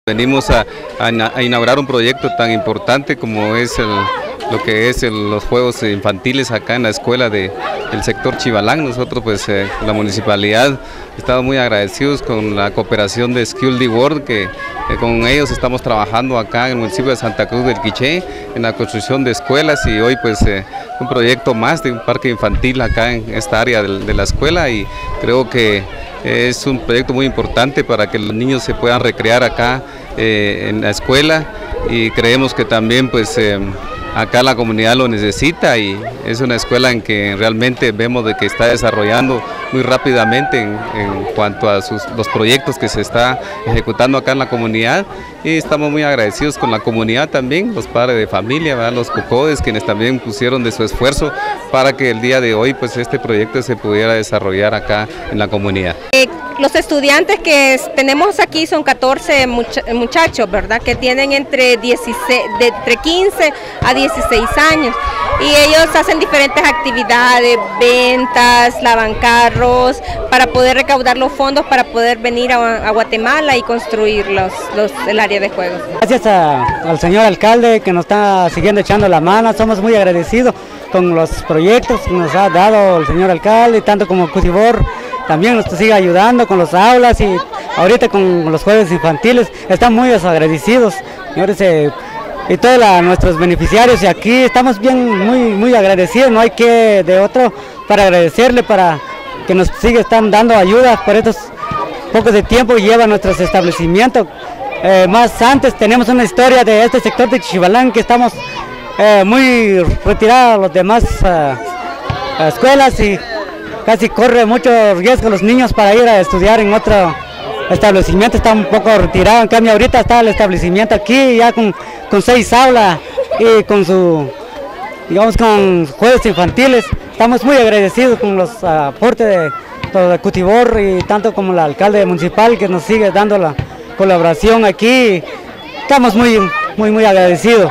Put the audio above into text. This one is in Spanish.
Venimos a inaugurar un proyecto tan importante como es los juegos infantiles acá en la escuela del sector Chivalán. Nosotros pues la municipalidad estamos muy agradecidos con la cooperación de Skill the World, que con ellos estamos trabajando acá en el municipio de Santa Cruz del Quiché en la construcción de escuelas, y hoy pues un proyecto más de un parque infantil acá en esta área de la escuela, y creo que es un proyecto muy importante para que los niños se puedan recrear acá en la escuela, y creemos que también pues acá la comunidad lo necesita, y es una escuela en que realmente vemos de que está desarrollando muy rápidamente en cuanto a los proyectos que se está ejecutando acá en la comunidad, y estamos muy agradecidos con la comunidad también, los padres de familia, ¿verdad? Los COCODES, quienes también pusieron de su esfuerzo para que el día de hoy pues este proyecto se pudiera desarrollar acá en la comunidad. Los estudiantes que tenemos aquí son 14 muchachos, ¿verdad? Que tienen entre 15 a 16 años, y ellos hacen diferentes actividades, ventas, lavan carros, para poder recaudar los fondos para poder venir a Guatemala y construir el área de juegos. Gracias al señor alcalde que nos está siguiendo echando la mano, somos muy agradecidos con los proyectos que nos ha dado el señor alcalde, tanto como Cutibor también nos sigue ayudando con las aulas, y ahorita con los juegos infantiles. Están muy agradecidos, señores, y todos nuestros beneficiarios, y aquí estamos muy agradecidos. No hay que de otro para agradecerle, para que nos están dando ayuda por estos pocos de tiempo que lleva nuestros establecimientos. Más antes tenemos una historia de este sector de Chivalán, que estamos muy retirados de los demás escuelas, y casi corre mucho riesgo los niños para ir a estudiar en otro establecimiento. Está un poco retirado, en cambio ahorita está el establecimiento aquí ya con 6 aulas y con con juegos infantiles. Estamos muy agradecidos con los aportes de Cutibor, y tanto como el alcalde municipal que nos sigue dando la colaboración aquí. Estamos muy agradecidos.